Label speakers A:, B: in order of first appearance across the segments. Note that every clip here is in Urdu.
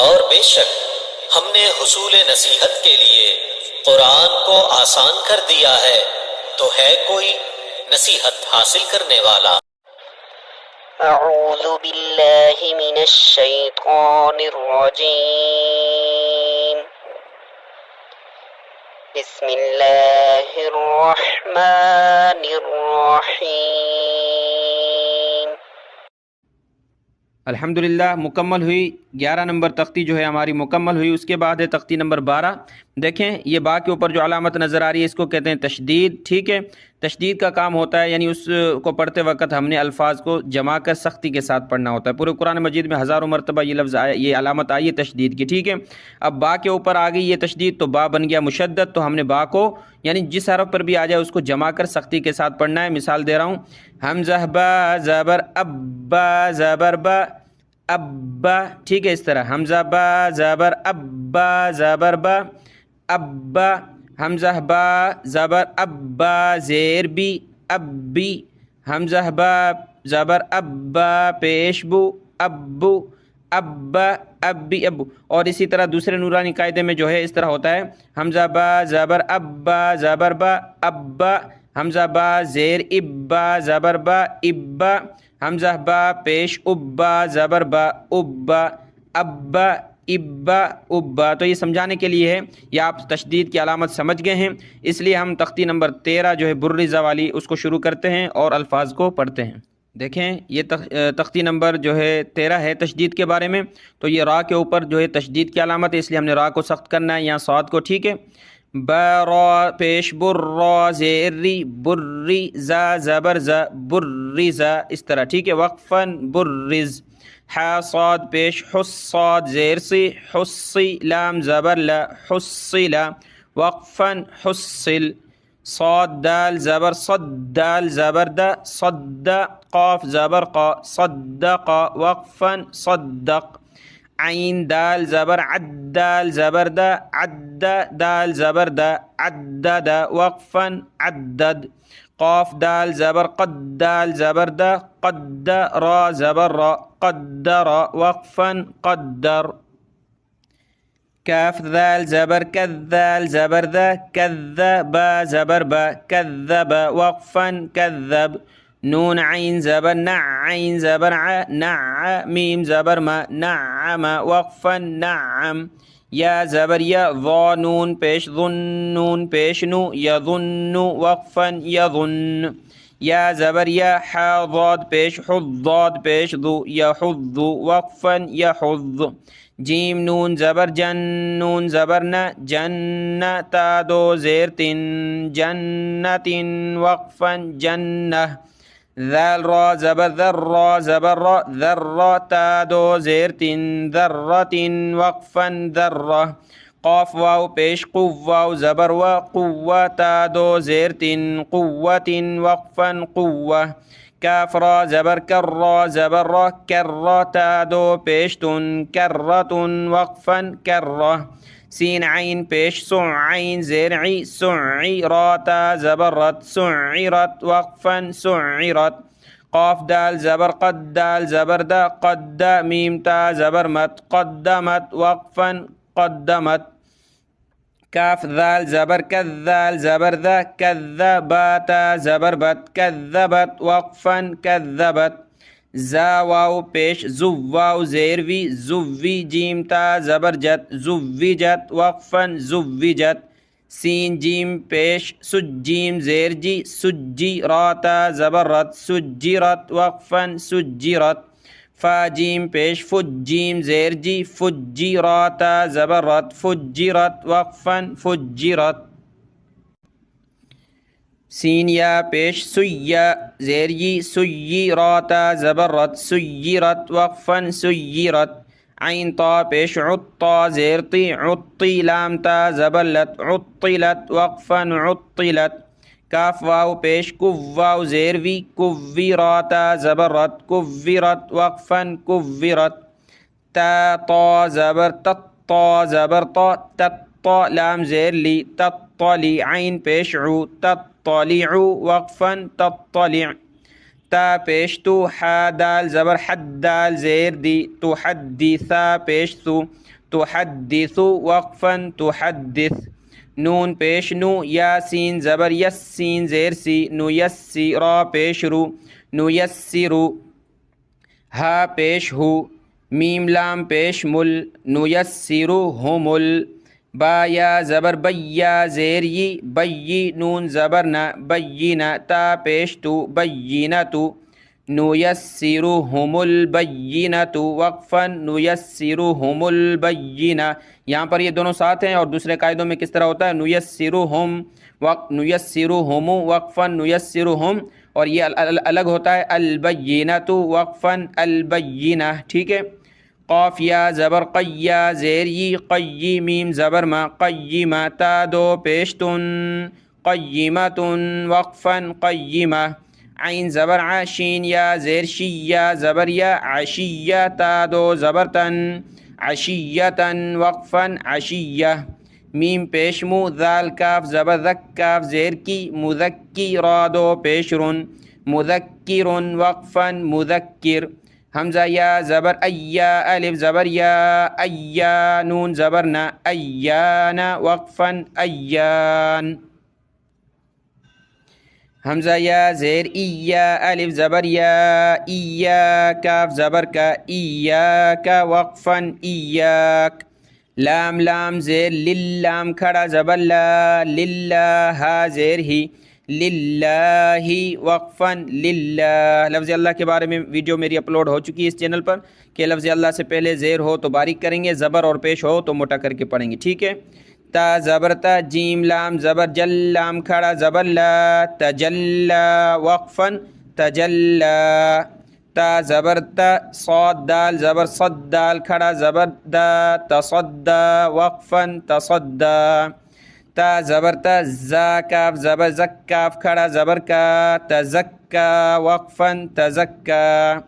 A: اور بے شک ہم نے حصول نصیحت کے لیے قرآن کو آسان کر دیا ہے، تو ہے کوئی نصیحت حاصل کرنے والا؟
B: اعوذ باللہ من الشیطان الرجیم، بسم اللہ الرحمن الرحیم۔
C: الحمدللہ مکمل ہوئی 11 نمبر تختی جو ہے ہماری مکمل ہوئی۔ اس کے بعد ہے تختی نمبر 12۔ دیکھیں یہ با کے اوپر جو علامت نظر آ رہی ہے اس کو کہتے ہیں تشدید، ٹھیک ہے۔ تشدید کا کام ہوتا ہے یعنی اس کو پڑھتے وقت ہم نے الفاظ کو جمع کر سختی کے ساتھ پڑھنا ہوتا ہے۔ پورے قرآن مجید میں ہزاروں مرتبہ یہ لفظ آیا، یہ علامت آئی ہے تشدید کی، ٹھیک ہے۔ اب با کے اوپر آ گئی یہ تشدید تو با بن گیا مشدد، تو ہم نے با کو یعنی جس حرف پر بھی آ جائے اس کو جمع کر سختی کے ساتھ پڑھنا ہے۔ مثال دے رہا ہوں، حمزہ با زبر اب با زبر با ابا، ٹھیک ہے، اس طرح حمزہ با زبر ابا زبر با ابا، حمزہ با زبر ابا زیر بی ابی، حمزہ با زبر ابا پیش بو ابو ابا ابی ابو۔ اور اسی طرح دوسرے نورانی قاعدے میں جو ہے اس طرح ہوتا ہے، حمزہ با زبر ابا زبر با ابا، حمزہ با زیر ابا زبر با ابا، حمزہ با پیش ابا زبر با ابا ابا ابا ابا۔ تو یہ سمجھانے کے لیے ہے، یا آپ تشدید کی علامت سمجھ گئے ہیں، اس لیے ہم تختی نمبر 13 جو ہے بررزہ والی اس کو شروع کرتے ہیں اور الفاظ کو پڑھتے ہیں۔ دیکھیں یہ تختی نمبر جو ہے 13 ہے تشدید کے بارے میں، تو یہ را کے اوپر جو ہے تشدید کی علامت ہے، اس لیے ہم نے را کو سخت کرنا ہے، یہاں صاد کو، ٹھیک ہے۔ با را پیش بر را زیر ری بری زا زبر زا برزا، اس طرح، ٹھیک ہے۔ وقفاً برز، حا صاد پیش حس صاد زیر سی حسی لام زبر لا حصلا، وقفاً حصل، صاد دال زبر صد دال زبر دا صد، قاف زبر قا صدق، وقفاً صدق، عین دال زبر عد دال زبر دا عد دال زبر دا عدد، وقفاً عدد، قاف دال زبر قد دال زبر دا قد، را زبر را قدر، وقفاً قدر، کاف ذال زبر کذال زبر ذا کذب زبر با کذب، وقفاً کذب، نون عین زبر نع عین زبر ع نع، میم زبر ما نعم، وقفاً نعم، یا زبر یا ضا نون پیش ظن نون پیش نو یظن، وقفاً یظن، یا زبر یا حا ضاد پیش حض ضاد پیش ذو یحض، وقفاً یحض، جیم نون زبر جن نون زبر نہ جن، تا دو زیر تن جنت، وقفاً جنہ، ذال را زبر ذر را زبر را ذر، تا دو زیر تن ذرت، وقفاً ذرہ، قاف واو پیش قو واو زبر و قوہ، تا دو زیر تن قوت، وقفاً قوہ، کاف را زبر کر را زبر را کر، تا دو پیش تن کرت، وقفاً کرہ، سین عین پیش سع عین زیر عی سعی، را تا زبر رت سعرت، وقفاً سعرت، قاف دال زبر قد دال زبر دا قد، میم تا زبر مت قدمت، وقفاً قدمت، کاف ذال زبر کذال زبر ذا کذبت زبر بت کذبت، وقفاً کذبت، زا واو پیش زو واو زیر وی زوی، جیم تا زبر جت زوجت، وقفاً زوجت، سین جیم پیش سج جیم زیر جی سجی، را تا زبر رت سجرت، وقفاً سجرت، فا جیم پیش فج جیم زیر جی فجی، را تا زبر رت فجرت، وقفاً فجرت، سین یا پیش سیا زیر یی سیی، را تا زبر رت سیرت، وقفاً سیرت، عین طا پیش عطا زیر طی عطی، لام تا زبر لت عطلت، وقفاً عطلت، کاف واو پیش کف واو زیر وی کوی، را تا زبر رت کویرت، وقفاً کویرت، تا طا زبر تطا زبر طا تطا، لام زیر لی تطلی، عین پیش عو تطلع، وقفاً تطلع، تا پیش تو، حا دال زبر حد دال زیر دی، تحدث پیش تو تحدث وقفا تحدث. نون پیش نو، یا سین زبر یس سین زیر سی، نیسی را پیش رو، نیسرو. ہا پیش ہو، میم لام پیش مل، نیسرہم ال. با یا زبر بیا زیر یی، بی نون زبر نہ، بینہ تا پیش تو، بینۃ. نیسرہم البینۃ وقفا نیسرہم البینہ. یہاں پر یہ دونوں ساتھ ہیں، اور دوسرے قاعدوں میں کس طرح ہوتا ہے؟ نیسرہم نیسرہم وقفا نیسرہم، اور یہ الگ ہوتا ہے البینۃ وقفا البینہ. ٹھیک ہے. قاف یا زبر قیا زیر یی، قی میم زبر ما، قیمہ تا دو پیشتن، قیمۃ وقفا قیمہ. عین زبر ع شین یا زیر شی یا زبر یا، عشیہ تا دو زبرتن، عشیۃ وقفا عشیہ. میم پیش مو، ذال کاف زبر ذک کاف زیر کی، مذکی را دو پیش رن، مذکر وقفا مذکر. حمزہ یا زبر ایا الف زبر یا، ایا نون زبر نہ، ایان وقفا ایان. حمزہ یا زیر ایا الف زبر یا، ایا کاف زبر کا، ایاک وقفا ایاک. لام لام زیر للام کھڑا زبر لا، للہ ہا زیر ہی، للہ وقفا للہ. لفظ اللہ کے بارے میں ویڈیو میری اپلوڈ ہو چکی ہے اس چینل پر، کہ لفظ اللہ سے پہلے زیر ہو تو باریک کریں گے، زبر اور پیش ہو تو موٹا کر کے پڑھیں گے. ٹھیک ہے. تا زبر تا، جیم لام زبر جل لام کھڑا زبر لا، تجلا وقفا تجلا. تا زبر تا، صاد دال زبر صد دال کھڑا زبر دا، تصدا وقفا تصدا. تا زبر تا، زا کاف زبر زک کاف کھڑا زبر کا، تزکا وقفا تزکا.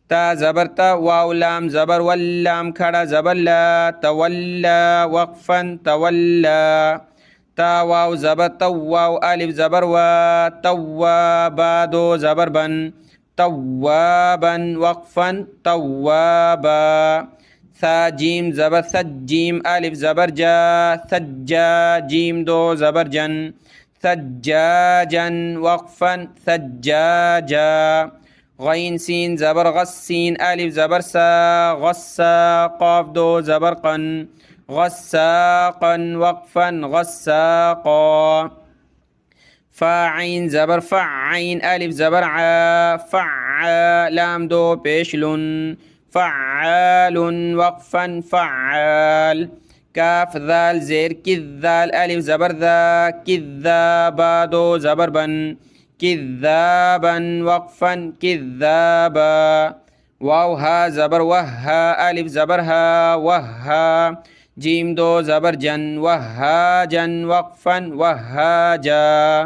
C: تا زبر تا، واو لام زبر واللام کھڑا زبر لا، تولا وقفا تولا. تا واو زبر تو، واو الف زبر و، توابا دو زبر بن، توابا وقفا توابا. ثا جیم زبر ثج جیم الف زبر جا، ثجا جیم دو زبر جن، ثجاجا وقفا ثجاجا. غین سین زبر غس سین الف زبر سا، غسا قاف دو زبر قن، غساقا وقفا غساقا. فا عین زبر فع عین الف زبر ع، فع لام دو پیش لن، فعال وقفا فعال. کاف ذال زیر کذال الف زبر ذا، کذابا دو زبر بن، کذابا وقفا کذابا. واو ہا زبر وہا الف زبر ہا، وہا جیم دو زبر جن، وہاجا وقفا وہاجا.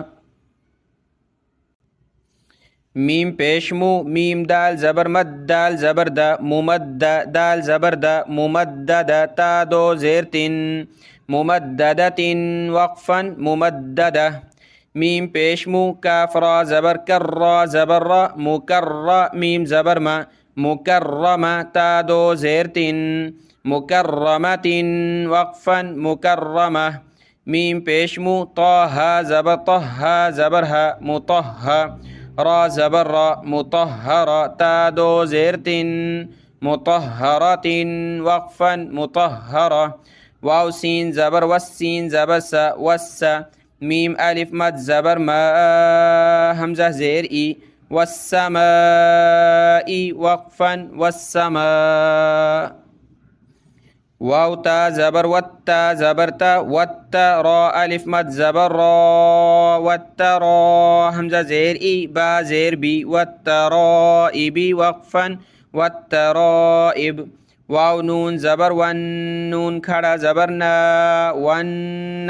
C: میم پیش مو، میم دال زبر مد دال زبر دا، ممد دال زبر دا، ممدد تا دو زیر تن، ممددت وقفا ممددہ. میم پیش مو، کاف را زبر کر را زبر را، مکر میم زبر ما، مکرمہ تا دو زیر تن، مکرمت وقفا مکرمہ. میم پیش مو، طہ زبر طہ زبر ہا، مطہہ را زبر را، مطہر تا دو زیر تن، مطہرت وقفا مطہرہ. واو سین زبر والسین زبر سا، وسا میم الف مد زبر ما، حمزہ زیر ای، والسماء وقفا والسماء. واو تا زبر وتا زبر تا، وتا را الف مد زبر را، وترا حمزہ زیر ای، با زیر بی، وترائب وقفا والترائب. واو نون زبر ون نون کھڑا زبر نا، ون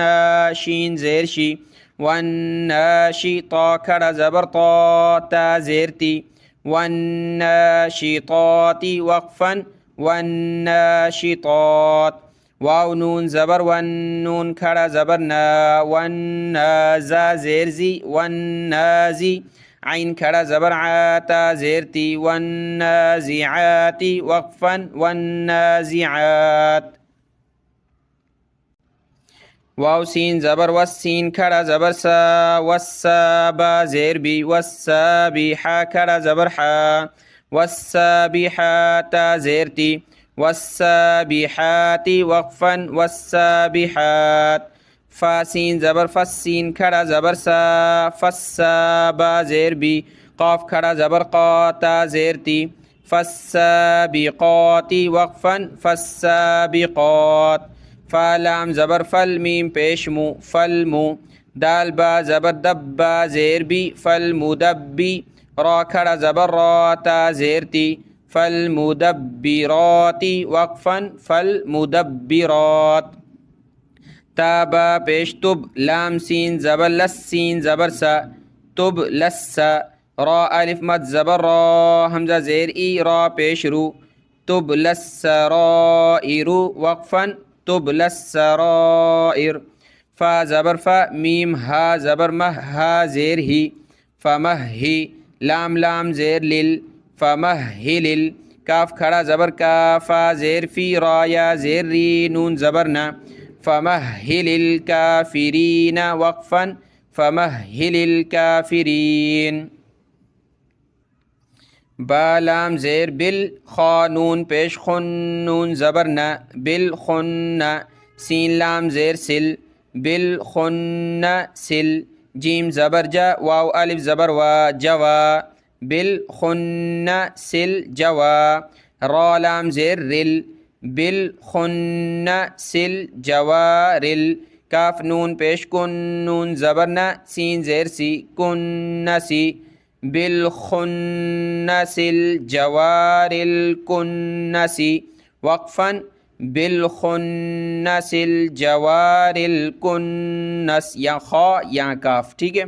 C: شین زیر شی، ون شی طا کھڑا زبر طا، تا زیر تی، ون شیطاتی وقفا والناشطات. واو نون زبر ون نون کھڑا زبر نا، ون زا زیر زی، ون نازی عین کھڑا زبر آ تا زیر تی والنازعات وقفا والنازعات واو سین زبر والسین کھڑا زبر سا والسابا زیر بی والسابحا کھڑا زبر حا والسابحات زیر تی والسابحات وقفا والسابحات فا سین زبر فسین کھڑا زبر سا فسابا زیر بی قاف کھڑا زبر قاتا زیر تی فالسابقات وقفا فالسابقات فا لام زبر فل میم پیش مو فلمو دال با زبر دبا زیر بی فالمدبی را کھڑا زبر را تا زیر تی فالمدبرات وقفا فالمدبرات تابا پیش تب لام سین زبر لس سین زبر سا تب لسا را الف مد زبر را حمزہ زیر ای را پیش رو تب للسرائر وقفا تب للسرائر فا زبر فا میم ہا زبر مہ ہا زیر ہی فمہی لام لام زیر لل فمہلل کاف کھڑا زبر کا فا زیر فی را یا زیر ری نون زبر نا فمہل الکافرین وقفا فمہل الکافرین با لام زیر بل خا نون پیش خن نون زبر نا بالخن سین لام زیر سل بالخن سل جیم زبر جا واو الف زبر وا جوا بالخن سل جوا را لام زیر رل بالخن سل جوارل کاف نون پیش کن نون زبر نا سین زیر سی کن سی بالخنس الجوارل کنس وقفا بالخنس الجوارل کنس یا خا یا کاف ٹھیک ہے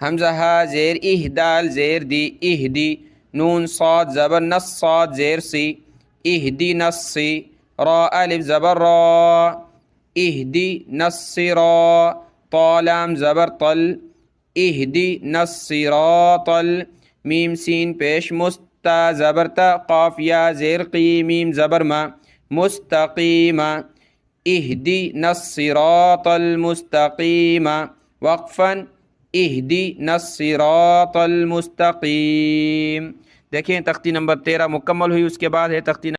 C: حمزہ ہا زیر اہدال زیر دی اہدی نون صاد زبر نص صاد زیر سی اہدی نصی را الف زبر را اہدی نصرا طالام زبر طل اہدی نصراطل میم سین پیش مستا زبر تا قاف یا زیر قی میم زبر ما مستقیم اہدی نصراط المستقیم وقفا اہدی نصراط المستقیم. دیکھیں تختی نمبر 13 مکمل ہوئی. اس کے بعد ہے تختی